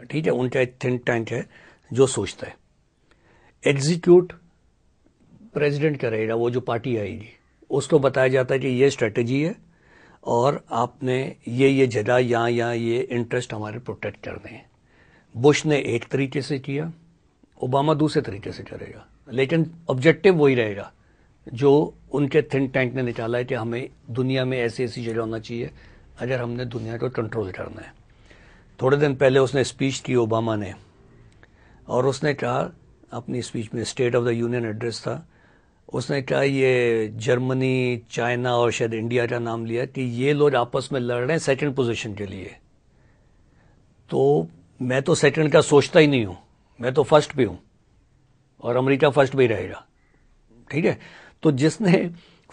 ٹھیک ہے, ان کا ایک تھنک ٹینک ہے جو سوچتا ہے. ایگزیکیوٹ پریزیڈنٹ کرے گا, وہ جو پارٹی آئے گی اس کو بتایا جاتا ہے کہ یہ اسٹریٹجی ہے اور آپ نے یہ جگہ یہاں یہ انٹرسٹ ہمارے پروٹیکٹ کرنے ہیں. بش نے ایک طریقے سے کیا, اوباما دوسرے طریقے سے کرے گا, لیکن آبجیکٹو وہی رہے گا جو ان کے تھنک ٹینک نے نکالا ہے کہ ہمیں دنیا میں ایسی جگہ ہونا چاہیے اگر ہم نے دنیا کو کنٹرول کرنا ہے. تھوڑے دن پہلے اس نے اسپیچ کی اوباما نے, اور اس نے کہا اپنی اسپیچ میں, state of the union address تھا, اس نے کہا یہ جرمنی, چائنا اور شاید انڈیا کا نام لیا کہ یہ لوگ آپس میں لڑ رہے ہیں سیکنڈ پوزیشن کے لیے, تو میں تو سیکنڈ کا سوچتا ہی نہیں ہوں, میں تو فرسٹ پہ ہوں اور امریکہ فرسٹ پہ ہی رہے گا. ٹھیک ہے, تو جس نے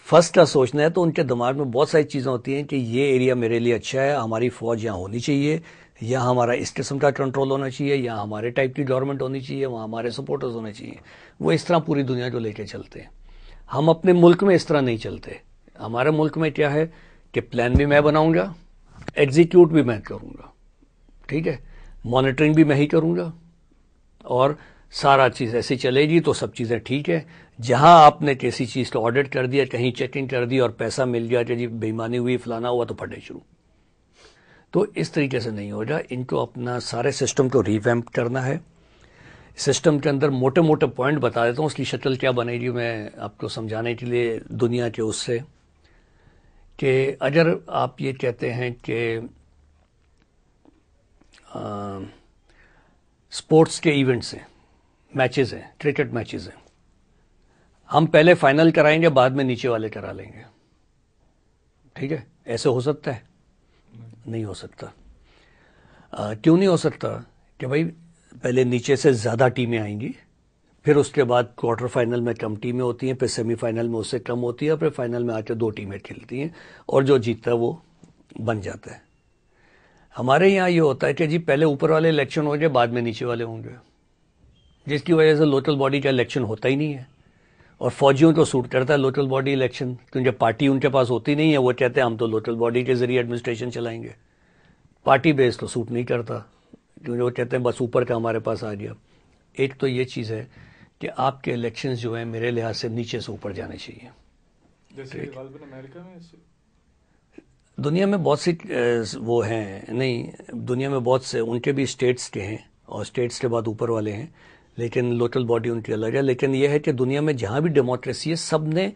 فرسٹ کا سوچنا ہے تو ان کے دماغ میں بہت ساری چیزیں ہوتی ہیں کہ یہ ایریا میرے لیے اچھا ہے, ہماری فوج یہاں ہونی چاہیے, یا ہمارا اس قسم کا کنٹرول ہونا چاہیے, یا ہمارے ٹائپ کی گورنمنٹ ہونی چاہیے, وہاں ہمارے سپورٹرز ہونے چاہیے. وہ اس طرح پوری دنیا کو لے کے چلتے ہیں. ہم اپنے ملک میں اس طرح نہیں چلتے. ہمارے ملک میں کیا ہے کہ پلان بھی میں بناؤں گا, ایگزیکیوٹ بھی میں کروں گا, ٹھیک ہے, مانیٹرنگ بھی میں ہی کروں گا, اور سارا چیز ایسی چلے گی تو سب چیزیں ٹھیک ہے. جہاں آپ نے کسی چیز کو آڈٹ کر دیا, کہیں چیکنگ کر دی اور پیسہ مل گیا کہ جی بےایمانی ہوئی فلانا ہوا, تو پھٹے شروع. تو اس طریقے سے نہیں ہوگا. ان کو اپنا سارے سسٹم کو ریویمپ کرنا ہے. سسٹم کے اندر موٹے موٹے پوائنٹ بتا دیتا ہوں, اس کی شکل کیا بنے گی میں آپ کو سمجھانے کے لیے دنیا کے اس سے, کہ اگر آپ یہ کہتے ہیں کہ سپورٹس کے ایونٹس ہیں, میچز ہیں, کرکٹ میچز ہیں, ہم پہلے فائنل کرائیں گے, بعد میں نیچے والے کرا لیں گے. ٹھیک ہے, ایسے ہو سکتا ہے؟ نہیں ہو سکتا. کیوں نہیں ہو سکتا؟ کہ بھائی پہلے نیچے سے زیادہ ٹیمیں آئیں گی, پھر اس کے بعد کوارٹر فائنل میں کم ٹیمیں ہوتی ہیں, پھر سیمی فائنل میں اس سے کم ہوتی ہے, پھر فائنل میں آ کے 2 ٹیمیں کھیلتی ہیں, اور جو جیتتا ہے وہ بن جاتا ہے. ہمارے یہاں یہ ہوتا ہے کہ جی پہلے اوپر والے الیکشن ہوں گے, بعد میں نیچے والے ہوں گے, جس کی وجہ سے لوکل باڈی کا الیکشن ہوتا ہی نہیں ہے. اور فوجیوں کو سوٹ کرتا ہے لوکل باڈی الیکشن, کیونکہ پارٹی ان کے پاس ہوتی نہیں ہے. وہ کہتے ہیں ہم تو لوکل باڈی کے ذریعے ایڈمنسٹریشن چلائیں گے. پارٹی بیس تو سوٹ نہیں کرتا, کیونکہ وہ کہتے ہیں بس اوپر کا ہمارے پاس آ گیا. ایک تو یہ چیز ہے کہ آپ کے الیکشنز جو ہیں میرے لحاظ سے نیچے سے اوپر جانے چاہیے. جیسے غالباً امریکہ میں دنیا میں بہت سی وہ ہیں, نہیں دنیا میں بہت سے ان کے بھی اسٹیٹس کے ہیں, اور اسٹیٹس کے بعد اوپر والے ہیں, لیکن لوکل باڈی ان کی الگ ہے. لیکن یہ ہے کہ دنیا میں جہاں بھی ڈیموکریسی ہے سب نے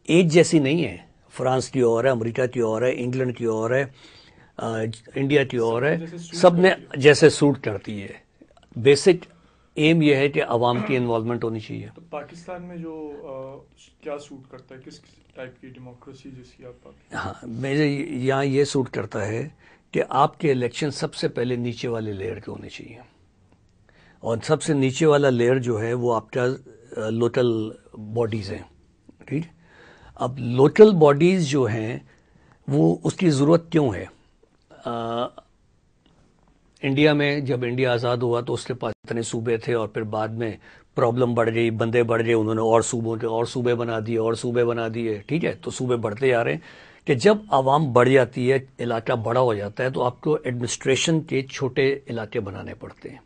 ایک جیسی نہیں ہے. فرانس کی اور ہے, امریکہ کی اور ہے, انگلینڈ کی اور ہے, انڈیا کی اور ہے, سب نے جیسے سوٹ کرتی ہے. بیسک ایم یہ ہے کہ عوام کی انوالومنٹ ہونی چاہیے. تو پاکستان میں جو کیا سوٹ کرتا ہے, کس ٹائپ کی ڈیموکریسی جس کی آپ بات؟ ہاں, میرے یہاں یہ سوٹ کرتا ہے کہ آپ کے الیکشن سب سے پہلے نیچے والے لیئر کے ہونے چاہیے, اور سب سے نیچے والا لیئر جو ہے وہ آپ کا لوکل باڈیز ہیں. ٹھیک, اب لوکل باڈیز جو ہیں وہ اس کی ضرورت کیوں ہے؟ انڈیا میں جب انڈیا آزاد ہوا تو اس کے پاس اتنے صوبے تھے, اور پھر بعد میں پرابلم بڑھ گئی, بندے بڑھ گئے, انہوں نے اور صوبوں کے اور صوبے بنا دیے, اور صوبے بنا دیے. ٹھیک ہے, تو صوبے بڑھتے جا رہے ہیں کہ جب عوام بڑھ جاتی ہے, علاقہ بڑا ہو جاتا ہے, تو آپ کو ایڈمنسٹریشن کے چھوٹے علاقے بنانے پڑتے ہیں,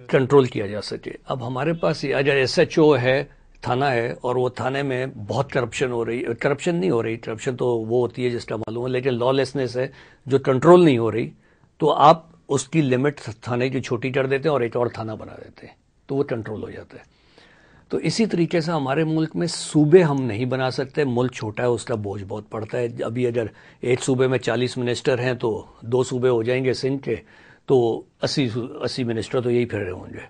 کنٹرول کیا جا سکے. اب ہمارے پاس اگر ایس ایچ او ہے, تھانہ ہے, اور وہ تھانے میں بہت کرپشن ہو رہی, کرپشن نہیں ہو رہی, کرپشن تو وہ ہوتی ہے جس کا معلوم ہے, لیکن لا لیسنس ہے جو کنٹرول نہیں ہو رہی, تو آپ اس کی لمٹ تھانے کی چھوٹی کر دیتے ہیں اور ایک اور تھانہ بنا دیتے ہیں, تو وہ کنٹرول ہو جاتا ہے. تو اسی طریقے سے ہمارے ملک میں صوبے ہم نہیں بنا سکتے, ملک چھوٹا ہے, اس کا بوجھ بہت پڑتا ہے. ابھی اگر ایک صوبے میں 40 منسٹر ہیں تو 2 صوبے ہو جائیں گے سندھ کے, تو 80 منسٹر تو یہی پھر رہے ہوں گے.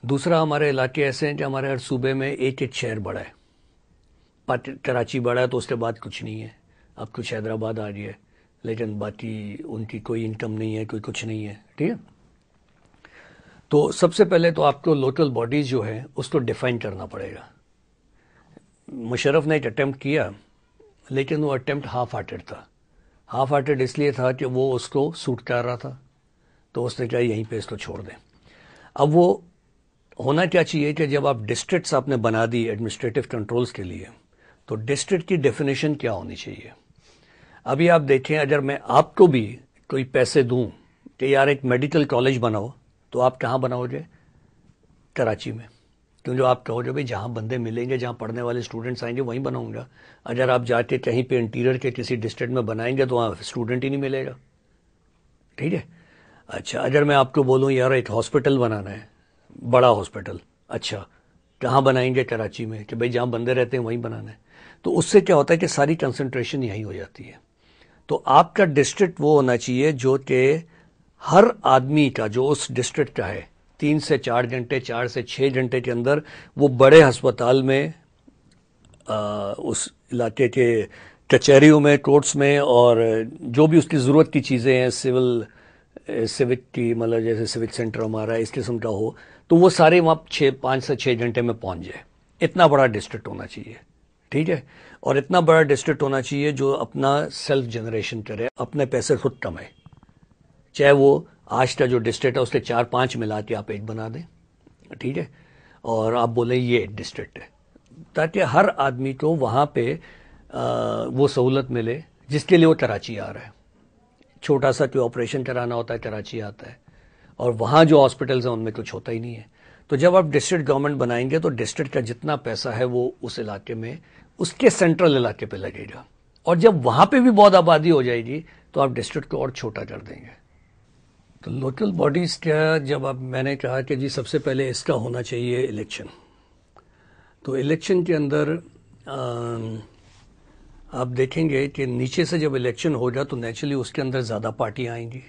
دوسرا, ہمارے علاقے ایسے ہیں کہ ہمارے ہر صوبے میں ایک شہر بڑا ہے. کراچی بڑا ہے تو اس کے بعد کچھ نہیں ہے. اب کچھ حیدرآباد آ رہی ہے, لیکن باقی ان کی کوئی انکم نہیں ہے, کوئی کچھ نہیں ہے. ٹھیک ہے, تو سب سے پہلے تو آپ کو لوکل باڈیز جو ہے اس کو ڈیفائن کرنا پڑے گا. مشرف نے ایک اٹیمپٹ کیا, لیکن وہ اٹیمپٹ ہاف ہارٹیڈ تھا. ہاف ہارٹیڈ اس لیے تھا کہ وہ اس کو سوٹ کر رہا تھا, تو اس نے کہا یہیں پہ اس کو چھوڑ دیں. اب وہ ہونا کیا چاہیے کہ جب آپ ڈسٹرکٹس آپ نے بنا دی ایڈمنسٹریٹو کنٹرولز کے لیے, تو ڈسٹرکٹ کی ڈیفینیشن کیا ہونی چاہیے. ابھی آپ دیکھیں, اگر میں آپ کو بھی کوئی پیسے دوں کہ یار ایک میڈیکل کالج بناؤ، تو آپ کہاں بناؤ گے؟ کراچی میں. کیوں جو آپ کہو گے بھائی جہاں بندے ملیں گے، جہاں پڑھنے والے اسٹوڈنٹس آئیں گے وہیں بناؤں گا. اگر آپ جا کے کہیں پہ انٹیریئر کے کسی ڈسٹرکٹ میں بنائیں گے تو وہاں اسٹوڈنٹ ہی نہیں ملے گا. ٹھیک ہے. اچھا اگر میں آپ کو بولوں یار ایک ہاسپٹل بنانا ہے، بڑا ہاسپٹل، اچھا کہاں بنائیں گے؟ کراچی میں. کہ بھائی جہاں بندے رہتے ہیں وہیں بنانا ہے. تو اس سے کیا ہوتا ہے کہ ساری کنسنٹریشن یہیں ہو جاتی ہے. تو آپ کا ڈسٹرکٹ وہ ہونا چاہیے جو کہ ہر آدمی کا جو اس ڈسٹرکٹ کا ہے 3 سے 4 گھنٹے 4 سے 6 گھنٹے کے اندر وہ بڑے ہسپتال میں، اس علاقے کے کچہریوں میں، کورٹس میں، اور جو بھی اس کی ضرورت کی چیزیں ہیں، سیوک کی مطلب جیسے سیوک سینٹر ہمارا اس قسم کا ہو، تو وہ سارے وہاں 5 سے 6 گھنٹے میں پہنچ جائے. اتنا بڑا ڈسٹرکٹ ہونا چاہیے. ٹھیک ہے. اور اتنا بڑا ڈسٹرکٹ ہونا چاہیے جو اپنا سیلف جنریشن کرے، اپنے پیسے خود کمائے. چاہے وہ آج کا جو ڈسٹرکٹ ہے اس کے 4-5 ملا کے آپ ایک بنا دیں. ٹھیک ہے. اور آپ بولیں یہ ایک ڈسٹرکٹ ہے، تاکہ ہر آدمی کو وہاں پہ وہ سہولت ملے جس کے لیے وہ کراچی آ رہا ہے. چھوٹا سا کوئی آپریشن کرانا ہوتا ہے کراچی آتا ہے، اور وہاں جو ہاسپٹلز ہیں ان میں کچھ ہوتا ہی نہیں ہے. تو جب آپ ڈسٹرکٹ گورنمنٹ بنائیں گے تو ڈسٹرکٹ کا جتنا پیسہ ہے وہ اس علاقے میں، اس کے سینٹرل علاقے پہ لگے گا. اور جب وہاں پہ بھی بہت آبادی ہو جائے گی تو آپ ڈسٹرکٹ کو اور چھوٹا کر دیں گے. تو لوکل باڈیز کا جب اب میں نے کہا کہ جی سب سے پہلے اس کا ہونا چاہیے الیکشن. تو الیکشن کے اندر آپ دیکھیں گے کہ نیچے سے جب الیکشن ہوگا تو نیچرلی اس کے اندر زیادہ پارٹیاں آئیں گی.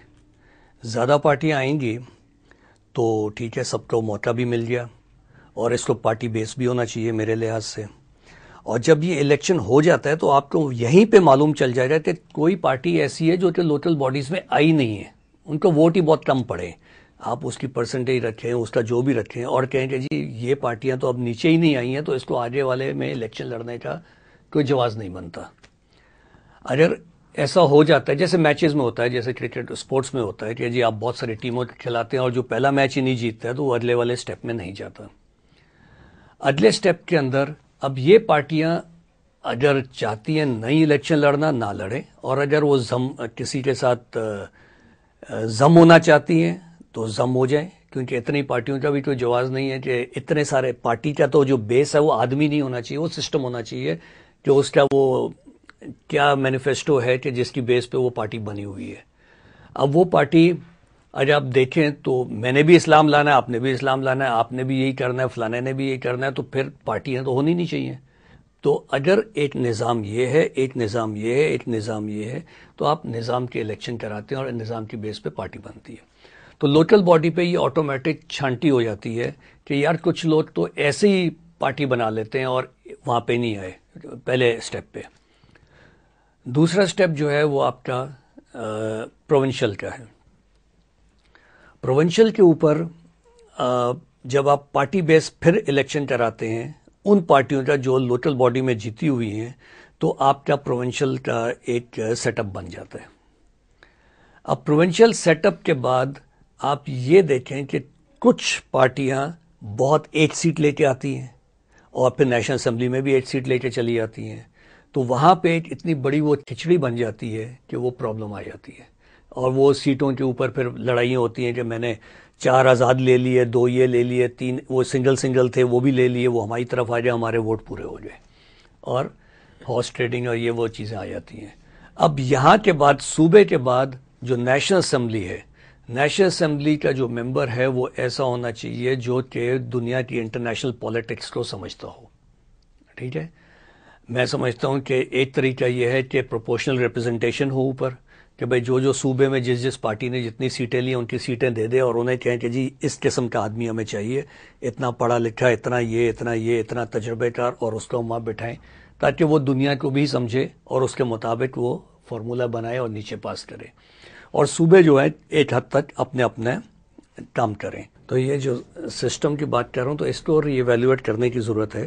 زیادہ پارٹیاں آئیں گی تو ٹھیک ہے، سب کو موقع بھی مل گیا، اور اس کو پارٹی بیس بھی ہونا چاہیے میرے لحاظ سے. اور جب یہ الیکشن ہو جاتا ہے تو آپ کو یہیں پہ معلوم چل جائے گا کہ کوئی پارٹی ایسی ہے جو کہ لوکل باڈیز میں آئی نہیں ہے، ان کو ووٹ ہی بہت کم پڑے. آپ اس کی پرسنٹیج رکھیں، اس کا جو بھی رکھیں، اور کہیں کہ جی یہ پارٹیاں تو اب نیچے ہی نہیں آئی ہیں تو اس کو آگے والے میں الیکشن لڑنے کا کوئی جواز نہیں بنتا. اگر ایسا ہو جاتا ہے جیسے میچز میں ہوتا ہے، جیسے کرکٹ اسپورٹس میں ہوتا ہے کہ جی آپ بہت ساری ٹیموں کھلاتے ہیں اور جو پہلا میچ ہی نہیں جیتتا ہے تو وہ اگلے والے سٹیپ میں نہیں جاتا. اگلے سٹیپ کے اندر اب یہ پارٹیاں اگر چاہتی ہیں نئی الیکشن لڑنا، نہ لڑیں، اور اگر وہ کسی کے ساتھ ضم ہونا چاہتی ہیں تو ضم ہو جائیں. کیونکہ اتنی پارٹیوں کا بھی کوئی جواز نہیں ہے کہ اتنے سارے پارٹی کا تو جو بیس ہے وہ آدمی نہیں ہونا چاہیے، وہ سسٹم ہونا چاہیے کہ اس کا وہ کیا مینیفیسٹو ہے کہ جس کی بیس پہ وہ پارٹی بنی ہوئی ہے. اب وہ پارٹی اگر آپ دیکھیں تو میں نے بھی اسلام لانا ہے، آپ نے بھی اسلام لانا ہے، آپ نے بھی یہی کرنا ہے، فلانے نے بھی یہی کرنا ہے، تو پھر پارٹیاں تو ہونی نہیں چاہیے. تو اگر ایک نظام یہ ہے، ایک نظام یہ ہے، ایک نظام یہ ہے، تو آپ نظام کے الیکشن کراتے ہیں اور نظام کی بیس پہ پارٹی بنتی ہے. تو لوکل باڈی پہ یہ آٹومیٹک چھانٹی ہو جاتی ہے کہ یار کچھ لوگ تو ایسے ہی پارٹی بنا لیتے ہیں اور وہاں پہ نہیں آئے پہلے سٹیپ پہ. دوسرا سٹیپ جو ہے وہ آپ کا پروونشل کا ہے. پروونشل کے اوپر جب آپ پارٹی بیس پھر الیکشن کراتے ہیں ان پارٹیوں کا جو لوکل باڈی میں جیتی ہوئی ہیں، تو آپ کا پروونشل کا ایک سیٹ اپ بن جاتا ہے. اب پروونشل سیٹ اپ کے بعد آپ یہ دیکھیں کہ کچھ پارٹیاں بہت 8 سیٹ لے کے آتی ہیں اور پھر نیشنل اسمبلی میں بھی 8 سیٹ لے کے چلی جاتی ہیں. تو وہاں پہ ایک اتنی بڑی وہ کھچڑی بن جاتی ہے کہ وہ پرابلم آ جاتی ہے، اور وہ سیٹوں کے اوپر پھر لڑائیاں ہوتی ہیں کہ میں نے 4 آزاد لے لیے، 2 یہ لے لیے، 3 وہ سنگل تھے وہ بھی لے لیے، وہ ہماری طرف آ جائے، ہمارے ووٹ پورے ہو جائے، اور ہارس ٹریڈنگ اور یہ وہ چیزیں آ جاتی ہیں. اب یہاں کے بعد صوبے کے بعد جو نیشنل اسمبلی ہے، نیشنل اسمبلی کا جو ممبر ہے وہ ایسا ہونا چاہیے جو کہ دنیا کی انٹرنیشنل پالیٹکس کو سمجھتا ہو. ٹھیک ہے. میں سمجھتا ہوں کہ ایک طریقہ یہ ہے کہ پروپورشنل ریپرزنٹیشن ہو اوپر، کہ بھئی جو صوبے میں جس پارٹی نے جتنی سیٹیں لی ان کی سیٹیں دے دے، اور انہیں کہیں کہ جی اس قسم کا آدمی ہمیں چاہیے، اتنا پڑھا لکھا، اتنا تجربے کار، اور اس کو وہاں بٹھائیں تاکہ وہ دنیا کو بھی سمجھے اور اس کے مطابق وہ فارمولہ بنائے اور نیچے پاس کرے، اور صوبے جو ہے ایک حد تک اپنے کام کریں. تو یہ جو سسٹم کی بات کر رہا ہوں تو اس کو اور ایویلیویٹ کرنے کی ضرورت ہے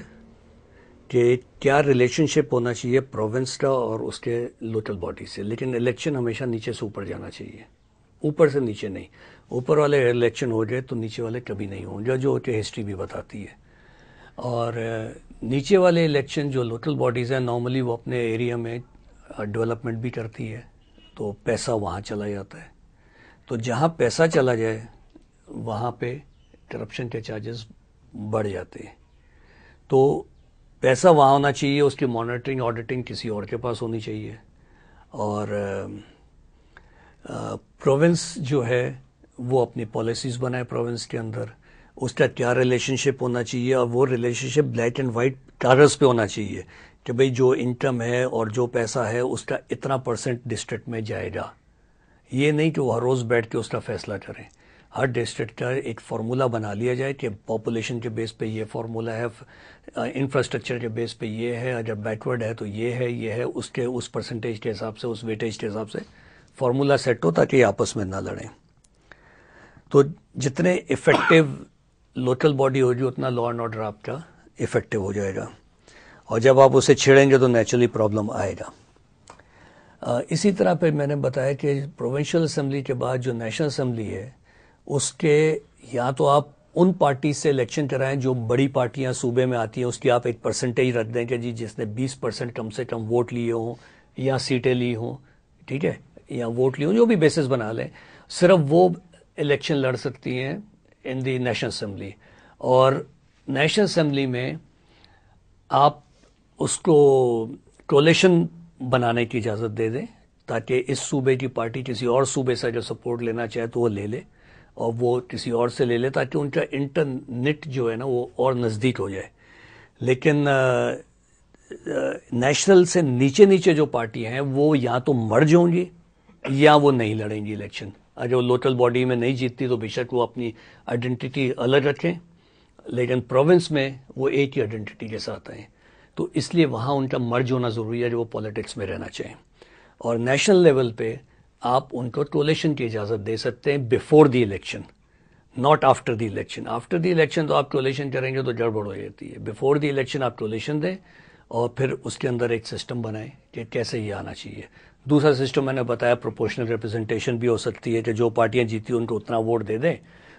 کہ کیا ریلیشن شپ ہونا چاہیے پروونس کا اور اس کے لوکل باڈی سے. لیکن الیکشن ہمیشہ نیچے سے اوپر جانا چاہیے، اوپر سے نیچے نہیں. اوپر والے الیکشن ہو جائے تو نیچے والے کبھی نہیں ہوں گے، جو کہ ہسٹری بھی بتاتی ہے. اور نیچے والے الیکشن جو لوکل باڈیز ہیں نارملی وہ اپنے ایریا میں ڈیولپمنٹ بھی کرتی ہے، تو پیسہ وہاں چلا جاتا ہے. تو جہاں پیسہ چلا جائے وہاں پہ کرپشن کے چارجز بڑھ جاتے ہیں. تو پیسہ وہاں ہونا چاہیے, اس کی مانیٹرنگ آڈیٹنگ کسی اور کے پاس ہونی چاہیے. اور پروونس جو ہے وہ اپنی پالیسیز بنائے پروونس کے اندر, اس کا کیا ریلیشن شپ ہونا چاہیے, اور وہ relation ship black and white کاغذ پہ ہونا چاہیے کہ بھئی جو انکم ہے اور جو پیسہ ہے اس کا اتنا % ڈسٹرکٹ میں جائے گا. یہ نہیں کہ وہ ہر روز بیٹھ کے اس کا فیصلہ کریں. ہر ڈسٹرکٹ کا ایک فارمولا بنا لیا جائے کہ پاپولیشن کے بیس پہ یہ فارمولا ہے, انفراسٹرکچر کے بیس پہ یہ ہے, اگر بیکورڈ ہے تو یہ ہے, اس کے اس پرسنٹیج کے حساب سے, اس ویٹیج کے حساب سے فارمولا سیٹ ہو تاکہ آپس میں نہ لڑیں. تو جتنے افیکٹو لوکل باڈی ہوگی اتنا لا اینڈ آرڈر آپ کا افیکٹو ہو جائے گا, اور جب آپ اسے چھیڑیں گے تو نیچرلی پرابلم آئے گا. اسی طرح پہ میں نے بتایا کہ پروونشل اسمبلی کے بعد جو نیشنل اسمبلی ہے اس کے یا تو آپ ان پارٹی سے الیکشن کرائیں جو بڑی پارٹیاں صوبے میں آتی ہیں, اس کی آپ ایک پرسنٹیج رکھ دیں کہ جی جس نے 20% کم سے کم ووٹ لیے ہوں یا سیٹیں لی ہوں, ٹھیک ہے, یا ووٹ لیے ہوں, جو بھی بیسس بنا لیں, صرف وہ الیکشن لڑ سکتی ہیں ان دی نیشنل اسمبلی. اور نیشنل اسمبلی میں آپ اس کو کولیشن بنانے کی اجازت دے دیں تاکہ اس صوبے کی پارٹی کسی اور صوبے سے اگر سپورٹ لینا چاہے تو وہ لے لے, اور وہ کسی اور سے لے لے تاکہ ان کا انٹرنیٹ جو ہے نا وہ اور نزدیک ہو جائے. لیکن نیشنل سے نیچے جو پارٹیاں ہیں وہ یا تو مرج ہوں گی یا وہ نہیں لڑیں گی الیکشن. اگر وہ لوکل باڈی میں نہیں جیتتی تو بے شک وہ اپنی آئیڈینٹی الگ رکھیں, لیکن پروونس میں وہ ایک ہی آئیڈینٹی کے ساتھ آئیں. تو اس لیے وہاں ان کا مرج ہونا ضروری ہے جو وہ پالیٹکس میں رہنا چاہیں. اور نیشنل لیول پہ آپ ان کو کولیشن کی اجازت دے سکتے ہیں before the election, not after the election. After the election تو آپ کولیشن کریں گے تو گڑبڑ ہو جاتی ہے. بیفور دی الیکشن آپ کولیشن دیں اور پھر اس کے اندر ایک سسٹم بنائیں کہ کیسے یہ آنا چاہیے. دوسرا سسٹم میں نے بتایا پروپورشنل ریپرزنٹیشن بھی ہو سکتی ہے کہ جو پارٹیاں جیتی ان کو اتنا ووٹ دے دیں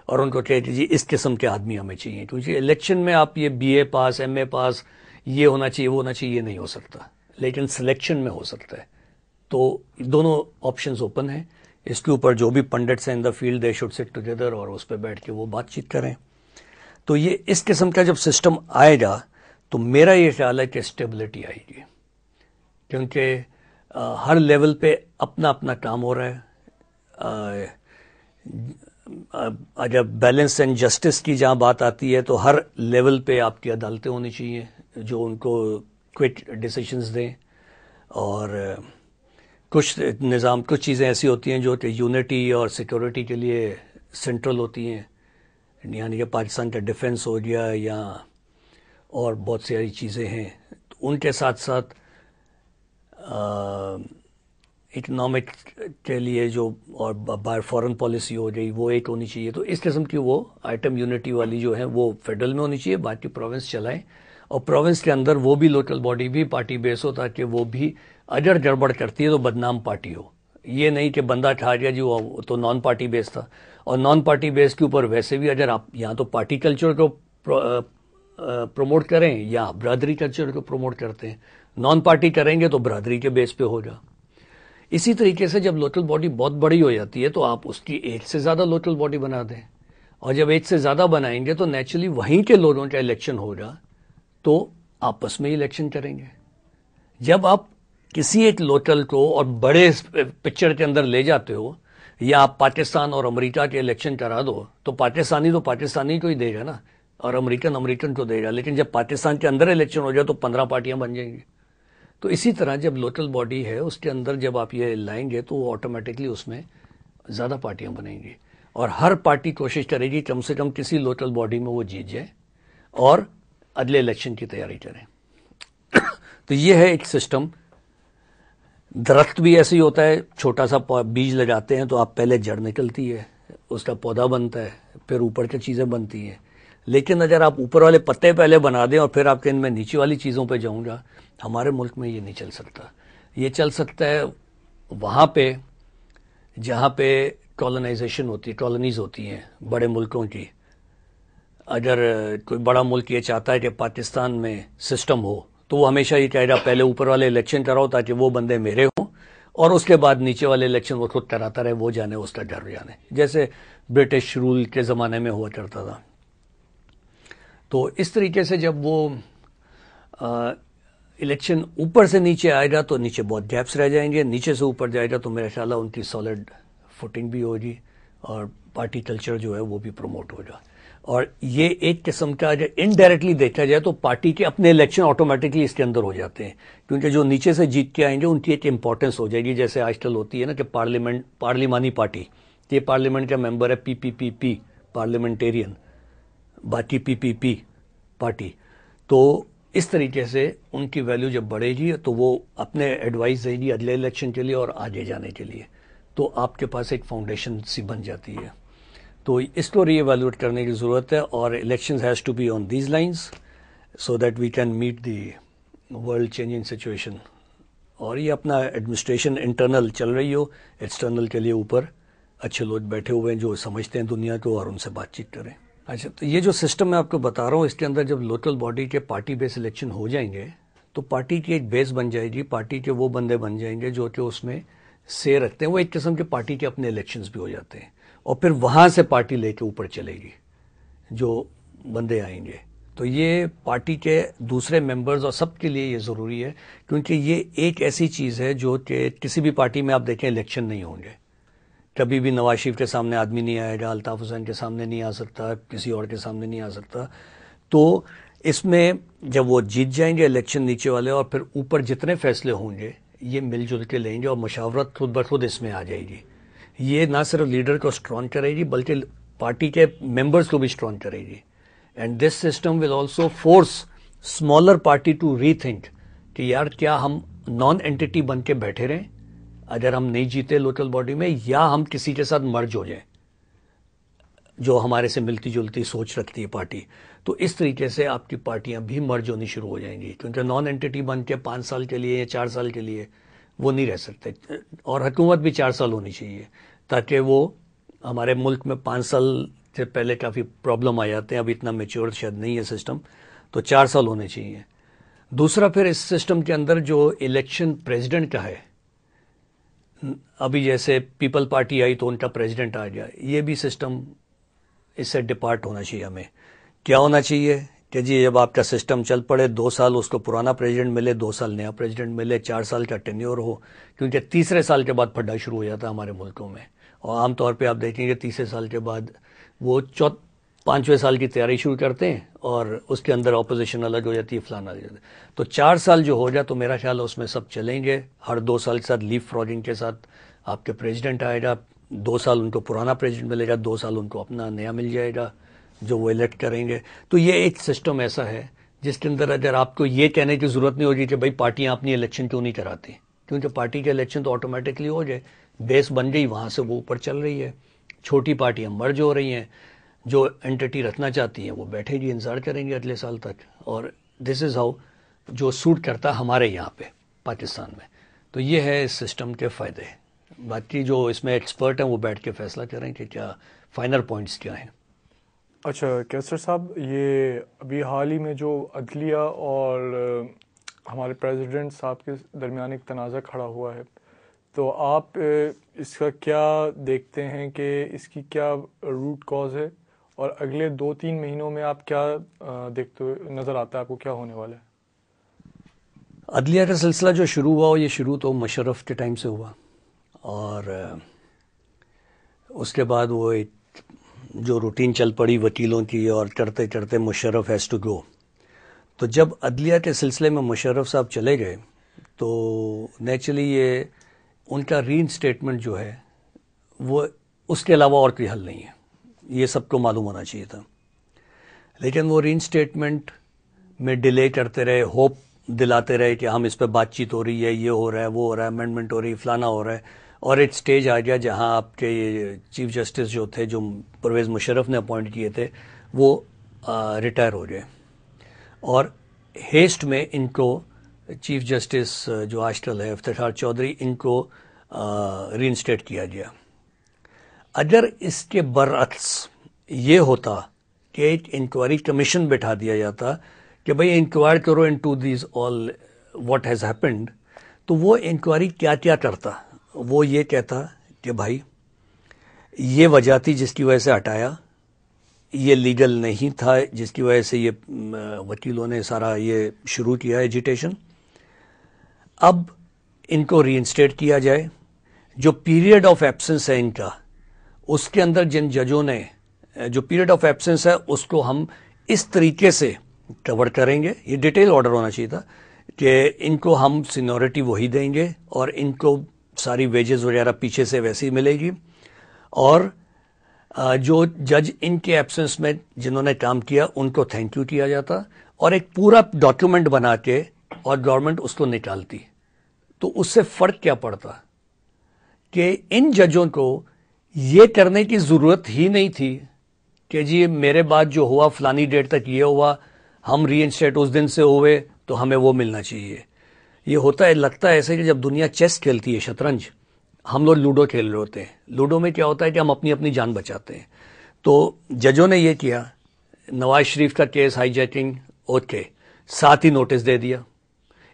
اور ان کو کہہ دیجیے اس قسم کے آدمی ہمیں چاہیے, کیونکہ الیکشن میں آپ یہ BA پاس MA پاس یہ ہونا چاہیے وہ ہونا چاہیے, یہ نہیں ہو سکتا, لیکن سلیکشن میں ہو سکتا ہے. تو دونوں آپشنز اوپن ہیں. اس کے اوپر جو بھی پنڈٹس ہیں in the field they should sit together اور اس پہ بیٹھ کے وہ بات چیت کریں. تو یہ اس قسم کا جب سسٹم آئے گا تو میرا یہ خیال ہے کہ اسٹیبلٹی آئے گی, کیونکہ ہر لیول پہ اپنا اپنا کام ہو رہا ہے. اگر بیلنس اینڈ جسٹس کی جہاں بات آتی ہے تو ہر لیول پہ آپ کی عدالتیں ہونی چاہیے جو ان کو کوئک ڈیسیشنز دیں. اور کچھ چیزیں ایسی ہوتی ہیں جو کہ یونٹی اور سیکورٹی کے لیے سینٹرل ہوتی ہیں, یعنی کہ پاکستان کا ڈیفنس ہو گیا یا اور بہت ساری چیزیں ہیں, تو ان کے ساتھ ساتھ اکنامک کے لیے جو اور باہر فورن پالیسی ہو گئی وہ ایک ہونی چاہیے. تو اس قسم کی وہ آئٹم یونٹی والی جو ہیں وہ فیڈرل میں ہونی چاہیے, باقی پروونس چلائیں, اور پروونس کے اندر وہ بھی لوکل باڈی بھی پارٹی بیس ہو تاکہ وہ بھی اگر گڑبڑ کرتی ہے تو بدنام پارٹی ہو. یہ نہیں کہ بندہ کھا گیا جی وہ تو نان پارٹی بیس تھا, اور نان پارٹی بیس کے اوپر ویسے بھی اگر آپ یہاں تو پارٹی کلچر کو پروموٹ کریں یا برادری کلچر کو پروموٹ کرتے ہیں, نان پارٹی کریں گے تو برادری کے بیس پہ ہوگا. اسی طریقے سے جب لوکل باڈی بہت بڑی ہو جاتی ہے تو آپ اس کی ایک سے زیادہ لوکل باڈی بنا دیں, اور جب ایک سے زیادہ بنائیں گے تو نیچرلی وہیں کے لوگوں کا الیکشن ہوگا تو آپس میں الیکشن کریں گے. جب آپ کسی ایک لوکل کو اور بڑے پکچر کے اندر لے جاتے ہو یا آپ پاکستان اور امریکہ کے الیکشن کرا دو تو پاکستانی کو ہی دے گا نا, اور امریکن کو دے گا. لیکن جب پاکستان کے اندر الیکشن ہو جائے تو 15 پارٹیاں بن جائیں گی. تو اسی طرح جب لوکل باڈی ہے اس کے اندر جب آپ یہ لائیں گے تو وہ آٹومیٹکلی اس میں زیادہ پارٹیاں بنیں گی, اور ہر پارٹی کوشش کرے گی کم سے کم کسی لوکل باڈی میں وہ جیت جائے اور اگلے الیکشن کی تیاری کریں. تو یہ ہے ایک سسٹم. درخت بھی ایسے ہی ہوتا ہے, چھوٹا سا بیج لگاتے ہیں تو آپ پہلے جڑ نکلتی ہے, اس کا پودا بنتا ہے, پھر اوپر کی چیزیں بنتی ہیں. لیکن اگر آپ اوپر والے پتے پہلے بنا دیں اور پھر آپ کہیں میں نیچے والی چیزوں پہ جاؤں گا, ہمارے ملک میں یہ نہیں چل سکتا. یہ چل سکتا ہے وہاں پہ جہاں پہ کالونائزیشن ہوتی ہے, کالونیز ہوتی ہیں بڑے ملکوں کی. اگر کوئی بڑا ملک یہ چاہتا ہے کہ پاکستان میں سسٹم ہو تو وہ ہمیشہ یہ کہے گا پہلے اوپر والے الیکشن کراؤ تاکہ وہ بندے میرے ہوں, اور اس کے بعد نیچے والے الیکشن وہ خود کراتا رہے, وہ جانے اس کا ڈر جانے, جیسے برٹش رول کے زمانے میں ہوا کرتا تھا. تو اس طریقے سے جب وہ الیکشن اوپر سے نیچے آئے گا تو نیچے بہت گیپس رہ جائیں گے, نیچے سے اوپر جائے گا تو میرا خیال ہے ان کی سالڈ فوٹنگ بھی ہوگی اور پارٹی کلچر جو ہے وہ بھی پروموٹ ہوگا. اور یہ ایک قسم کا انڈائریکٹلی دیکھا جائے تو پارٹی کے اپنے الیکشن آٹومیٹکلی اس کے اندر ہو جاتے ہیں, کیونکہ جو نیچے سے جیت کے آئیں گے ان کی ایک امپورٹنس ہو جائے گی. جیسے آج کل ہوتی ہے نا کہ پارلیمانی پارٹی, یہ پارلیمنٹ کا ممبر ہے PPP پارلیمنٹیرین, باقی PPP پارٹی. تو اس طریقے سے ان کی ویلیو جب بڑھے گی تو وہ اپنے ایڈوائز دے گی اگلے الیکشن کے لیے اور آگے جانے کے لیے, تو آپ کے پاس ایک فاؤنڈیشن سی بن جاتی ہے. تو اس کو ری ایویلویٹ کرنے کی ضرورت ہے, اور election has to be on these lines so that we can meet the world changing situation. اور یہ اپنا ایڈمنسٹریشن انٹرنل چل رہی ہو, ایکسٹرنل کے لیے اوپر اچھے لوگ بیٹھے ہوئے ہیں جو سمجھتے ہیں دنیا کو اور ان سے بات چیت کریں. اچھا, تو یہ جو سسٹم میں آپ کو بتا رہا ہوں اس کے اندر جب لوکل باڈی کے پارٹی بیس الیکشن ہو جائیں گے تو پارٹی کی ایک بیس بن جائے گی, پارٹی کے وہ بندے بن جائیں گے جو کہ اس میں سے رکھتے ہیں, وہ ایک قسم کے پارٹی کے اپنے الیکشنز بھی ہو جاتے ہیں, اور پھر وہاں سے پارٹی لے کے اوپر چلے گی جو بندے آئیں گے. تو یہ پارٹی کے دوسرے ممبرز اور سب کے لیے یہ ضروری ہے, کیونکہ یہ ایک ایسی چیز ہے جو کہ کسی بھی پارٹی میں آپ دیکھیں الیکشن نہیں ہوں گے, کبھی بھی نواز شریف کے سامنے آدمی نہیں آئے گا, الطاف حسین کے سامنے نہیں آ سکتا, کسی اور کے سامنے نہیں آ سکتا. تو اس میں جب وہ جیت جائیں گے الیکشن نیچے والے, اور پھر اوپر جتنے فیصلے ہوں گے یہ مل جل کے لیں گے, اور مشاورت خود بخود اس میں آ جائے گی. یہ نہ صرف لیڈر کو اسٹرانگ کرے گی بلکہ پارٹی کے ممبرز کو بھی اسٹرانگ کرے گی. And this system will also force smaller party to rethink کہ یار کیا ہم نان اینٹی بن کے بیٹھے رہیں اگر ہم نہیں جیتے لوکل باڈی میں, یا ہم کسی کے ساتھ مرج ہو جائیں جو ہمارے سے ملتی جلتی سوچ رکھتی ہے پارٹی. تو اس طریقے سے آپ کی پارٹیاں بھی مرج ہونی شروع ہو جائیں گی, کیونکہ نان اینٹی بن کے 5 سال کے لیے یا 4 سال کے لیے وہ نہیں رہ سکتے, اور حکومت بھی 4 سال ہونی چاہیے تاکہ وہ ہمارے ملک میں 5 سال سے پہلے کافی پرابلم آ جاتے ہیں, ابھی اتنا میچور شاید نہیں ہے سسٹم, تو 4 سال ہونے چاہیے. دوسرا پھر اس سسٹم کے اندر جو الیکشن پریزیڈنٹ کا ہے, ابھی جیسے پیپل پارٹی آئی تو ان کا پریزیڈنٹ آ گیا, یہ بھی سسٹم اس سے ڈپارٹ ہونا چاہیے. ہمیں کیا ہونا چاہیے کہ جی جب آپ کا سسٹم چل پڑے 2 سال اس کو پرانا پریزیڈنٹ ملے, 2 سال نیا پریزیڈنٹ ملے, 4 سال کا ٹینیور ہو, کیونکہ تیسرے سال کے بعد پھڈا شروع ہو جاتا ہے ہمارے ملکوں میں. اور عام طور پہ آپ دیکھیں گے تیسرے سال کے بعد وہ 5ویں سال کی تیاری شروع کرتے ہیں اور اس کے اندر اپوزیشن الگ ہو جاتی ہے, فلانا الگ. تو 4 سال جو ہو جائے تو میرا خیال ہے اس میں سب چلیں گے, ہر 2 سال کے ساتھ لیف فراگنگ کے ساتھ آپ کے پریزیڈنٹ آئے گا, 2 سال ان کو پرانا پریزیڈنٹ ملے گا, 2 سال ان کو اپنا نیا مل جائے گا جو وہ الیکٹ کریں گے. تو یہ ایک سسٹم ایسا ہے جس کے اندر اگر آپ کو یہ کہنے کی ضرورت نہیں ہوگی کہ بھائی پارٹیاں اپنی الیکشن کیوں نہیں کراتی, کیونکہ پارٹی کے الیکشن تو آٹومیٹکلی ہو جائے, بیس بن گئی, وہاں سے وہ اوپر چل رہی ہے. چھوٹی پارٹیاں مرج ہو رہی ہیں, جو اینٹی رکھنا چاہتی ہیں وہ بیٹھے گی, انتظار کریں گے اگلے سال تک. اور دس از ہاؤ جو سوٹ کرتا ہمارے یہاں پہ پاکستان میں. تو یہ ہے اس سسٹم کے فائدے. باقی جو اس میں ایکسپرٹ ہیں وہ بیٹھ کے فیصلہ کریں کہ کیا فائنل پوائنٹس کیا ہیں. اچھا کیسر صاحب, یہ ابھی حال ہی میں جو عدلیہ اور ہمارے پریزیڈنٹ صاحب کے درمیان ایک تنازع کھڑا ہوا ہے, تو آپ اس کا کیا دیکھتے ہیں کہ اس کی کیا روٹ کاز ہے, اور اگلے 2-3 مہینوں میں آپ کیا دیکھتے ہوئے نظر آتا ہے آپ کو کیا ہونے والا ہے؟ عدلیہ کا سلسلہ جو شروع ہوا یہ شروع تو مشرف کے ٹائم سے ہوا, اور اس کے بعد وہ ایک جو روٹین چل پڑی وکیلوں کی, اور کرتے کرتے مشرف ہیز ٹو گو. تو جب عدلیہ کے سلسلے میں مشرف صاحب چلے گئے تو نیچرلی یہ ان کا ری انسٹیٹمنٹ جو ہے وہ اس کے علاوہ اور کوئی حل نہیں ہے, یہ سب کو معلوم ہونا چاہیے تھا. لیکن وہ ری انسٹیٹمنٹ میں ڈیلے کرتے رہے, ہوپ دلاتے رہے کہ ہم اس پہ بات چیت ہو رہی ہے, یہ ہو رہا ہے, وہ ہو رہا ہے, امینڈمنٹ ہو رہی ہے, فلانا ہو رہا ہے. اور ایک سٹیج آ گیا جہاں آپ کے چیف جسٹس جو تھے, جو پرویز مشرف نے اپوائنٹ کیے تھے, وہ ریٹائر ہو گئے, اور ہیسٹ میں ان کو چیف جسٹس جو آج کل ہے افتخار چودھری, ان کو ری انسٹیٹ کیا گیا. اگر اس کے برعکس یہ ہوتا کہ ایک انکوائری کمیشن بٹھا دیا جاتا کہ بھئی انکوائر کرو into these all what has happened, تو وہ انکوائری کیا کیا کرتا؟ وہ یہ کہتا کہ بھائی یہ وجہ تھی جس کی وجہ سے ہٹایا، یہ لیگل نہیں تھا جس کی وجہ سے یہ وکیلوں نے سارا یہ شروع کیا ایجیٹیشن، اب ان کو ری انسٹیٹ کیا جائے. جو پیریڈ آف ایبسنس ہے ان کا، اس کے اندر جن ججوں نے جو پیریڈ آف ایبسنس ہے اس کو ہم اس طریقے سے کور کریں گے. یہ ڈیٹیل آرڈر ہونا چاہیے تھا کہ ان کو ہم سینیورٹی وہی دیں گے اور ان کو ساری ویجز وغیرہ پیچھے سے ویسی ملے گی، اور جو جج ان کے ایبسنس میں جنہوں نے کام کیا ان کو تھینک یو کیا جاتا، اور ایک پورا ڈاکیومنٹ بنا کے اور گورنمنٹ اس کو نکالتی. تو اس سے فرق کیا پڑتا کہ ان ججوں کو یہ کرنے کی ضرورت ہی نہیں تھی کہ جی میرے بعد جو ہوا فلانی ڈیٹ تک یہ ہوا، ہم ری انسٹیٹ اس دن سے ہوئے تو ہمیں وہ ملنا چاہیے. یہ ہوتا ہے، لگتا ہے ایسے کہ جب دنیا چیس کھیلتی ہے، شطرنج، ہم لوگ لوڈو کھیل رہے ہوتے ہیں. لوڈو میں کیا ہوتا ہے کہ ہم اپنی اپنی جان بچاتے ہیں. تو ججوں نے یہ کیا، نواز شریف کا کیس ہائی جیکنگ اوکے، ساتھ ہی نوٹس دے دیا.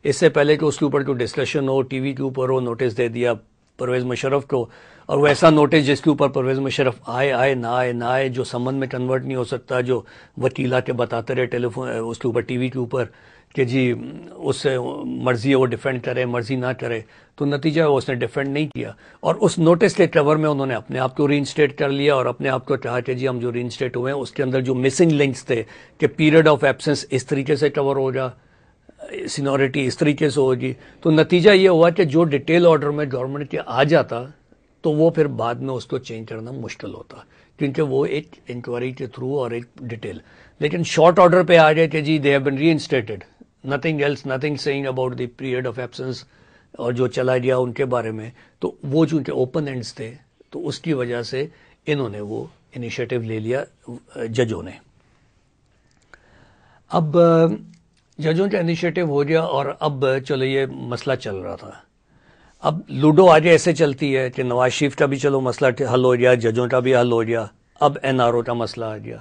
اس سے پہلے کہ اس کے اوپر کوئی ڈسکشن ہو، ٹی وی کے اوپر ہو، نوٹس دے دیا پرویز مشرف کو. اور وہ ایسا نوٹس جس کے اوپر پرویز مشرف آئے نہ آئے، جو سمن میں کنورٹ نہیں ہو سکتا، جو وکیل آ کے بتاتے رہے ٹیلی فون اس کے اوپر ٹی وی کے اوپر کہ جی اس سے مرضی ہے وہ ڈیفینڈ کرے، مرضی نہ کرے. تو نتیجہ ہے اس نے ڈیفینڈ نہیں کیا، اور اس نوٹس کے کور میں انہوں نے اپنے آپ کو ری انسٹیٹ کر لیا، اور اپنے آپ کو کہا کہ جی ہم جو ری انسٹیٹ ہوئے ہیں اس کے اندر جو مسنگ لنکس تھے کہ پیریڈ آف ایبسنس اس طریقے سے کور ہو جا، سینیورٹی اس طریقے سے ہوگی. تو نتیجہ یہ ہوا کہ جو ڈیٹیل آرڈر میں گورنمنٹ کے آ جاتا تو وہ پھر بعد میں اس کو چینج کرنا مشکل ہوتا، کیونکہ وہ ایک انکوائری کے تھرو اور ایک ڈیٹیل. لیکن شارٹ آرڈر پہ آ گئے کہ جی they have been reinstated, nothing else, nothing saying about the period of absence, اور جو چلا گیا ان کے بارے میں. تو وہ چونکہ اوپن اینڈز تھے تو اس کی وجہ سے انہوں نے وہ انیشیٹو لے لیا ججوں نے. اب ججوں کا انیشیٹو ہو گیا، اور اب چلو یہ مسئلہ چل رہا تھا. اب لوڈو آگے ایسے چلتی ہے کہ نواز شریف کا بھی چلو مسئلہ حل ہو گیا، ججوں کا بھی حل ہو گیا، اب این آر او کا مسئلہ آ گیا.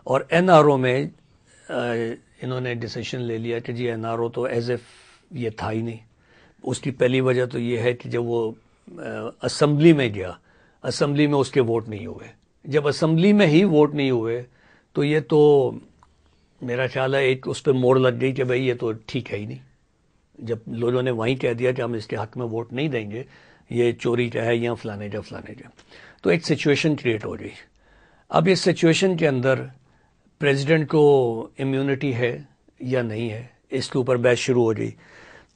اور این آر او میں انہوں نے ڈیسیشن لے لیا کہ جی این آر او تو ایز اف یہ تھا ہی نہیں. اس کی پہلی وجہ تو یہ ہے کہ جب وہ اسمبلی میں گیا، اسمبلی میں اس کے ووٹ نہیں ہوئے. جب اسمبلی میں ہی ووٹ نہیں ہوئے تو یہ تو میرا خیال ہے ایک اس پہ موڑ لگ گئی کہ بھئی یہ تو ٹھیک ہے ہی نہیں. جب لوگوں نے وہیں کہہ دیا کہ ہم اس کے حق میں ووٹ نہیں دیں گے، یہ چوری کا ہے یا فلانے کا، تو ایک سچویشن کریٹ ہو گئی. اب اس سچویشن کے اندر پریزیڈنٹ کو امیونٹی ہے یا نہیں ہے، اس کے اوپر بحث شروع ہو گئی.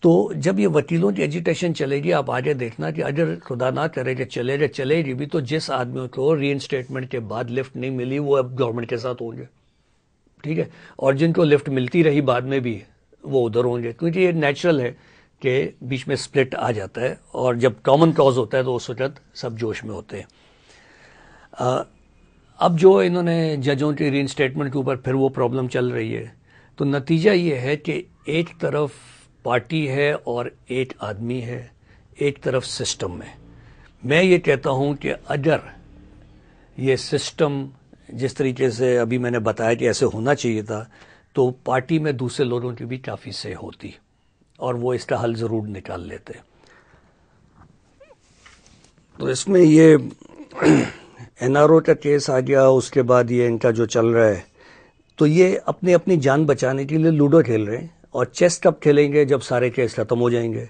تو جب یہ وکیلوں کی ایجیٹیشن چلے گی، آپ آگے دیکھنا کہ اگر خدا نہ کرے کہ چلے گی بھی، تو جس آدمیوں کو ری انسٹیٹمنٹ کے بعد لفٹ نہیں ملی وہ اب گورنمنٹ کے ساتھ ہوں گے، ٹھیک ہے، اور جن کو لفٹ ملتی رہی بعد میں بھی وہ ادھر ہوں گے. کیونکہ یہ نیچرل ہے کہ بیچ میں سپلٹ آ جاتا ہے، اور جب کامن کاز ہوتا ہے تو اس وقت سب جوش میں ہوتے ہیں. اب جو انہوں نے ججوں کی ری انسٹیٹمنٹ کے اوپر پھر وہ پرابلم چل رہی ہے، تو نتیجہ یہ ہے کہ ایک طرف پارٹی ہے اور ایک آدمی ہے، ایک طرف سسٹم ہے. میں یہ کہتا ہوں کہ اگر یہ سسٹم جس طریقے سے ابھی میں نے بتایا کہ ایسے ہونا چاہیے تھا، تو پارٹی میں دوسرے لوگوں کی بھی کافی سے ہوتی اور وہ اس کا حل ضرور نکال لیتے. تو اس میں یہ این آر او کا کیس آ گیا، اس کے بعد یہ ان کا جو چل رہا ہے، تو یہ اپنی جان بچانے کے لیے لوڈو کھیل رہے ہیں. اور چیس کب کھیلیں گے؟ جب سارے کیس ختم ہو جائیں گے،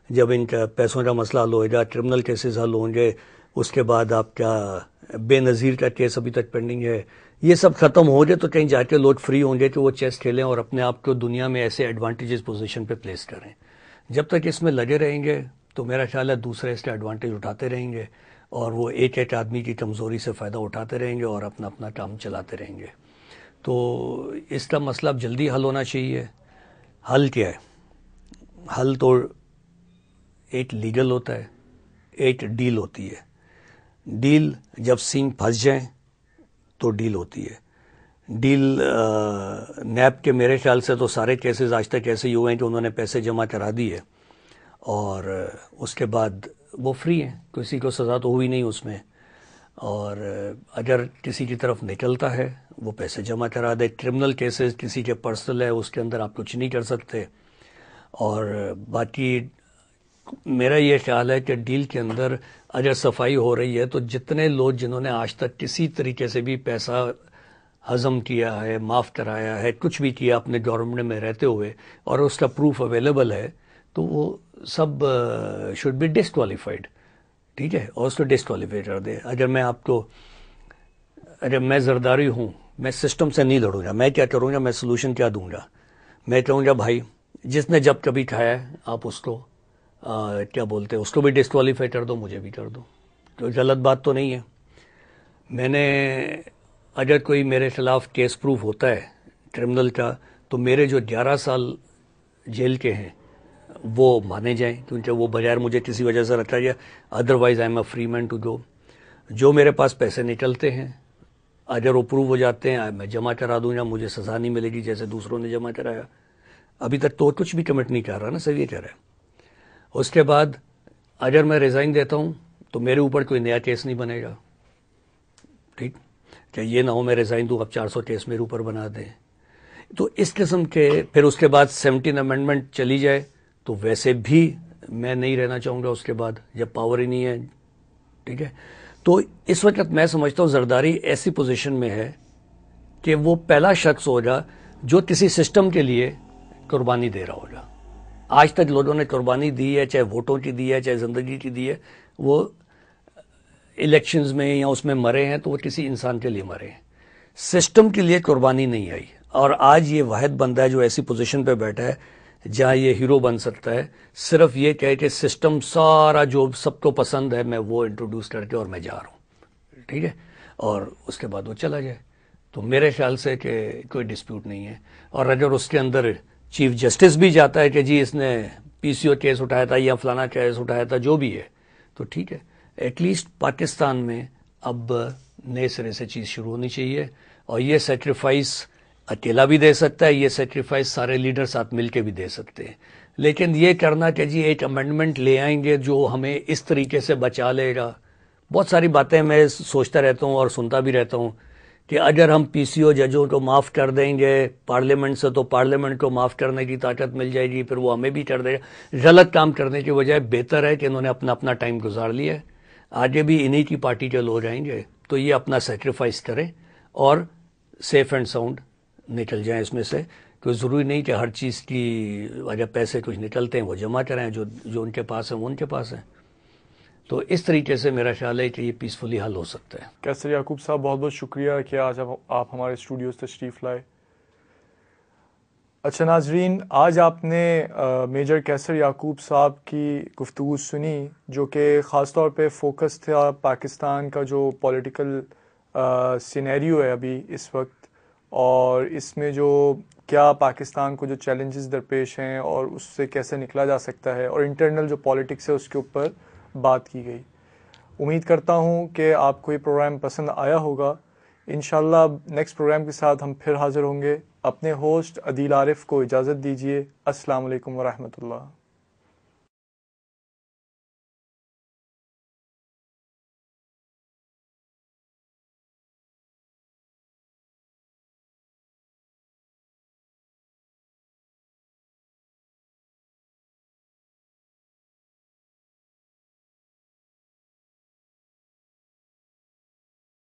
جب ان کا پیسوں کا مسئلہ حل ہو گا، کرمنل کیسز حل ہوں گے، اس کے بعد آپ کا بے نظیر کا کیس ابھی تک پینڈنگ ہے، یہ سب ختم ہو جائے تو کہیں جا کے لوگ فری ہوں گے کہ وہ چیس کھیلیں اور اپنے آپ کو دنیا میں ایسے ایڈوانٹیجز پوزیشن پہ پلیس کریں. جب تک اس میں لگے رہیں گے تو میرا خیال ہے دوسرے اس کا ایڈوانٹیج اٹھاتے رہیں گے، اور وہ ایک آدمی کی کمزوری سے فائدہ اٹھاتے رہیں گے اور اپنا کام چلاتے رہیں گے. تو اس کا مسئلہ اب جلدی حل ہونا چاہیے. حل کیا ہے؟ حل تو ایک لیگل ہوتا ہے، ایک ڈیل ہوتی ہے. ڈیل جب سینگ پھنس جائیں تو ڈیل ہوتی ہے. ڈیل نیب کے میرے خیال سے تو سارے کیسز آج تک ایسے ہی ہوئے ہیں کہ انہوں نے پیسے جمع کرا دیے اور اس کے بعد وہ فری ہیں، کسی کو سزا تو ہوئی نہیں اس میں. اور اگر کسی کی طرف نکلتا ہے وہ پیسے جمع کرا دے. کرمنل کیسز کسی کے پرسنل ہے، اس کے اندر آپ کچھ نہیں کر سکتے. اور باقی میرا یہ خیال ہے کہ ڈیل کے اندر اگر صفائی ہو رہی ہے تو جتنے لوگ جنہوں نے آج تک کسی طریقے سے بھی پیسہ ہضم کیا ہے، معاف کرایا ہے، کچھ بھی کیا اپنے گورنمنٹ میں رہتے ہوئے اور اس کا پروف اویلیبل ہے، تو وہ سب شوڈ بی ڈسکوالیفائڈ. ٹھیک ہے، اور اس کو ڈسکوالیفائی کر دے. اگر میں زرداری ہوں، میں سسٹم سے نہیں لڑوں گا. میں کیا کروں گا، میں سلوشن کیا دوں گا. میں کہوں گا بھائی جس نے جب کبھی کھایا ہے آپ اس کو کیا بولتے ہیں، اس کو بھی ڈسکوالیفائی کر دو، مجھے بھی کر دو. تو غلط بات تو نہیں ہے. میں نے اگر کوئی میرے خلاف کیس پروف ہوتا ہے کرمنل کا، تو میرے جو 11 سال جیل کے ہیں وہ مانے جائیں، کیونکہ وہ بغیر مجھے کسی وجہ سے رکھا گیا. Otherwise I am a free man to go. جو میرے پاس پیسے نکلتے ہیں اگر وہ پروو ہو جاتے ہیں میں جمع کرا دوں گا، مجھے سزا نہیں ملے گی جیسے دوسروں نے جمع کرایا. ابھی تک تو کچھ بھی کمٹ نہیں کر رہا نا، سب یہ کہہ رہا ہے. اس کے بعد اگر میں ریزائن دیتا ہوں تو میرے اوپر کوئی نیا کیس نہیں بنے گا. ٹھیک کہ یہ نہ ہو میں ریزائن دوں اب 400 کیس میرے اوپر بنا دیں. تو اس قسم کے پھر اس کے بعد 17 امینڈمنٹ چلی جائے تو ویسے بھی میں نہیں رہنا چاہوں گا اس کے بعد، جب پاور ہی نہیں ہے. ٹھیک ہے، تو اس وقت میں سمجھتا ہوں زرداری ایسی پوزیشن میں ہے کہ وہ پہلا شخص ہوگا جو کسی سسٹم کے لیے قربانی دے رہا ہوگا. آج تک لوگوں نے قربانی دی ہے، چاہے ووٹوں کی دی ہے، چاہے زندگی کی دی ہے، وہ الیکشنز میں یا اس میں مرے ہیں تو وہ کسی انسان کے لیے مرے ہیں، سسٹم کے لیے قربانی نہیں آئی. اور آج یہ واحد بندہ ہے جو ایسی پوزیشن پہ بیٹھا ہے جہاں یہ ہیرو بن سکتا ہے، صرف یہ کہے کہ سسٹم سارا جو سب کو پسند ہے میں وہ انٹروڈیوس کر کے اور میں جا رہا ہوں. ٹھیک ہے، اور اس کے بعد وہ چلا جائے. تو میرے خیال سے کہ کوئی ڈسپیوٹ نہیں ہے. اور اگر اس کے اندر چیف جسٹس بھی جاتا ہے کہ جی اس نے پی سی او کیس اٹھایا تھا یا فلانا کیس اٹھایا تھا، جو بھی ہے، تو ٹھیک ہے. ایٹ لیسٹ پاکستان میں اب نئے سرے سے چیز شروع ہونی چاہیے. اور یہ سیکریفائس اکیلا بھی دے سکتا ہے، یہ سیکریفائس سارے لیڈر ساتھ مل کے بھی دے سکتے ہیں. لیکن یہ کرنا کہ جی ایک امینڈمنٹ لے آئیں گے جو ہمیں اس طریقے سے بچا لے گا. بہت ساری باتیں میں سوچتا رہتا ہوں اور سنتا بھی رہتا ہوں کہ اگر ہم پی سی او ججوں کو معاف کر دیں گے پارلیمنٹ سے تو پارلیمنٹ کو معاف کرنے کی طاقت مل جائے گی، پھر وہ ہمیں بھی کر دے گا. غلط کام کرنے کی بجائے بہتر ہے کہ انہوں نے اپنا ٹائم گزار لیا ہے. آگے بھی انہی کی پارٹی کے لوگ آئیں گے تو یہ اپنا سیکریفائس کریں اور سیف اینڈ ساؤنڈ نکل جائیں اس میں سے. کوئی ضروری نہیں کہ ہر چیز کی اگر پیسے کچھ نکلتے ہیں وہ جمع کریں، جو ان کے پاس ہیں وہ ان کے پاس ہیں. تو اس طریقے سے میرا خیال ہے کہ یہ پیسفلی حل ہو سکتا ہے. کیسر یعقوب صاحب بہت بہت شکریہ کہ آج آپ ہمارے اسٹوڈیوز تشریف لائے. اچھا ناظرین، آج آپ نے میجر کیسر یعقوب صاحب کی گفتگو سنی جو کہ خاص طور پہ فوکس تھا پاکستان کا جو پولیٹیکل سینیریو ہے ابھی اس وقت، اور اس میں جو کیا پاکستان کو جو چیلنجز درپیش ہیں اور اس سے کیسے نکلا جا سکتا ہے، اور انٹرنل جو پالیٹکس ہے اس کے اوپر بات کی گئی. امید کرتا ہوں کہ آپ کو یہ پروگرام پسند آیا ہوگا. انشاءاللہ نیکسٹ پروگرام کے ساتھ ہم پھر حاضر ہوں گے. اپنے ہوسٹ عدیل عارف کو اجازت دیجیے. السلام علیکم ورحمۃ اللہ.